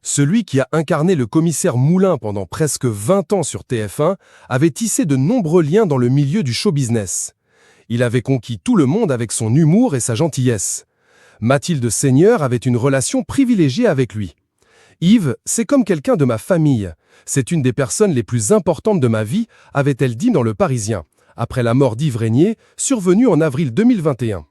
Celui qui a incarné le commissaire Moulin pendant presque 20 ans sur TF1 avait tissé de nombreux liens dans le milieu du show business. Il avait conquis tout le monde avec son humour et sa gentillesse. Mathilde Seigneur avait une relation privilégiée avec lui. Yves, c'est comme quelqu'un de ma famille. C'est une des personnes les plus importantes de ma vie, avait-elle dit dans Le Parisien, après la mort d'Yves Régnier, survenue en avril 2021.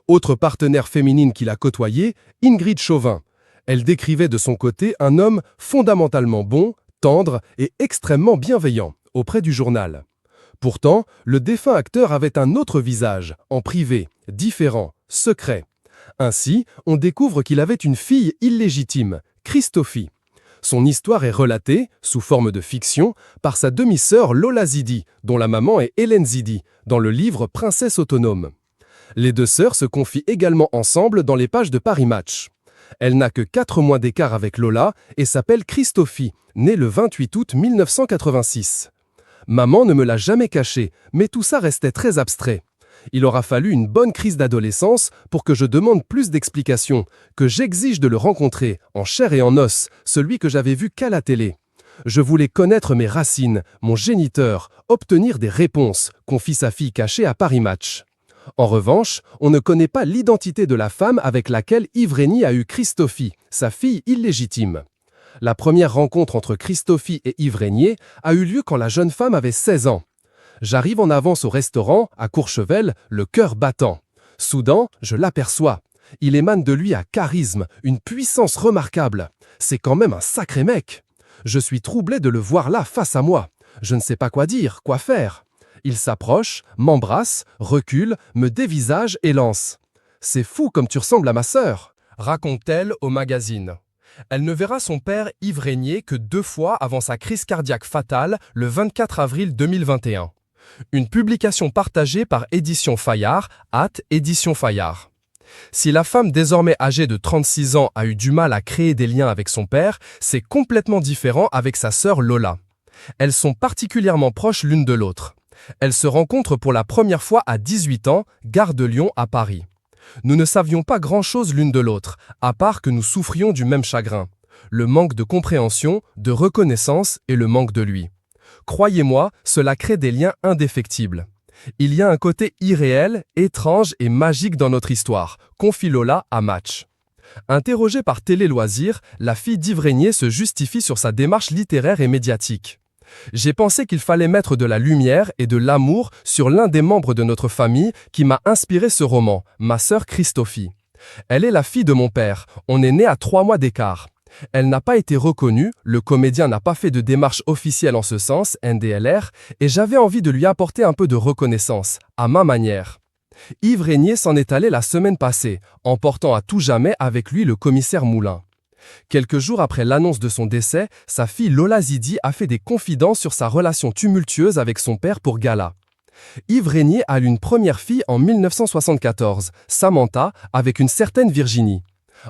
Autre partenaire féminine qu'il a côtoyée, Ingrid Chauvin. Elle décrivait de son côté un homme fondamentalement bon, tendre et extrêmement bienveillant, auprès du journal. Pourtant, le défunt acteur avait un autre visage, en privé, différent, secret. Ainsi, on découvre qu'il avait une fille illégitime, Christophie. Son histoire est relatée, sous forme de fiction, par sa demi-sœur Lola Zidi, dont la maman est Hélène Zidi, dans le livre Princesse autonome. Les deux sœurs se confient également ensemble dans les pages de Paris Match. Elle n'a que 4 mois d'écart avec Lola et s'appelle Christophie, née le 28 août 1986. Maman ne me l'a jamais caché, mais tout ça restait très abstrait. Il aura fallu une bonne crise d'adolescence pour que je demande plus d'explications, que j'exige de le rencontrer, en chair et en os, celui que j'avais vu qu'à la télé. Je voulais connaître mes racines, mon géniteur, obtenir des réponses, confie sa fille cachée à Paris Match. En revanche, on ne connaît pas l'identité de la femme avec laquelle Yves Régnier a eu Christophie, sa fille illégitime. La première rencontre entre Christophie et Yves Régnier a eu lieu quand la jeune femme avait 16 ans. J'arrive en avance au restaurant, à Courchevel, le cœur battant. Soudain, je l'aperçois. Il émane de lui un charisme, une puissance remarquable. C'est quand même un sacré mec. Je suis troublé de le voir là face à moi. Je ne sais pas quoi dire, quoi faire. Il s'approche, m'embrasse, recule, me dévisage et lance. « C'est fou comme tu ressembles à ma sœur », raconte-t-elle au magazine. Elle ne verra son père Yves Régnier que 2 fois avant sa crise cardiaque fatale le 24 avril 2021. Une publication partagée par Éditions Fayard, Éditions Fayard. Si la femme désormais âgée de 36 ans a eu du mal à créer des liens avec son père, c'est complètement différent avec sa sœur Lola. Elles sont particulièrement proches l'une de l'autre. Elles se rencontrent pour la première fois à 18 ans, gare de Lyon à Paris. Nous ne savions pas grand-chose l'une de l'autre, à part que nous souffrions du même chagrin. Le manque de compréhension, de reconnaissance et le manque de lui. Croyez-moi, cela crée des liens indéfectibles. Il y a un côté irréel, étrange et magique dans notre histoire, confie Lola à Match. Interrogée par Télé Loisirs, la fille d'Yves Régnier se justifie sur sa démarche littéraire et médiatique. J'ai pensé qu'il fallait mettre de la lumière et de l'amour sur l'un des membres de notre famille qui m'a inspiré ce roman, ma sœur Christophie. Elle est la fille de mon père, on est nés à 3 mois d'écart. Elle n'a pas été reconnue, le comédien n'a pas fait de démarche officielle en ce sens, NDLR, et j'avais envie de lui apporter un peu de reconnaissance, à ma manière. Yves Régnier s'en est allé la semaine passée, emportant à tout jamais avec lui le commissaire Moulin. Quelques jours après l'annonce de son décès, sa fille Lola Zidi a fait des confidences sur sa relation tumultueuse avec son père pour Gala. Yves Régnier a eu une première fille en 1974, Samantha, avec une certaine Virginie.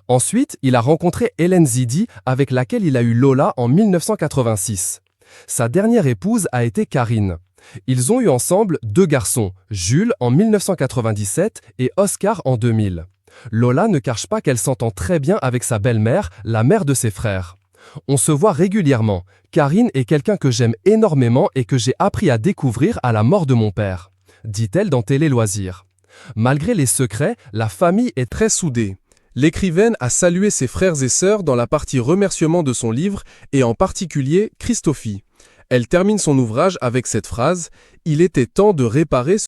Ensuite, il a rencontré Hélène Zidi, avec laquelle il a eu Lola en 1986. Sa dernière épouse a été Karine. Ils ont eu ensemble 2 garçons, Jules en 1997 et Oscar en 2000. Lola ne cache pas qu'elle s'entend très bien avec sa belle-mère, la mère de ses frères. On se voit régulièrement. Karine est quelqu'un que j'aime énormément et que j'ai appris à découvrir à la mort de mon père, dit-elle dans Télé Loisirs. Malgré les secrets, la famille est très soudée. L'écrivaine a salué ses frères et sœurs dans la partie remerciement de son livre et en particulier Christophie. Elle termine son ouvrage avec cette phrase « Il était temps de réparer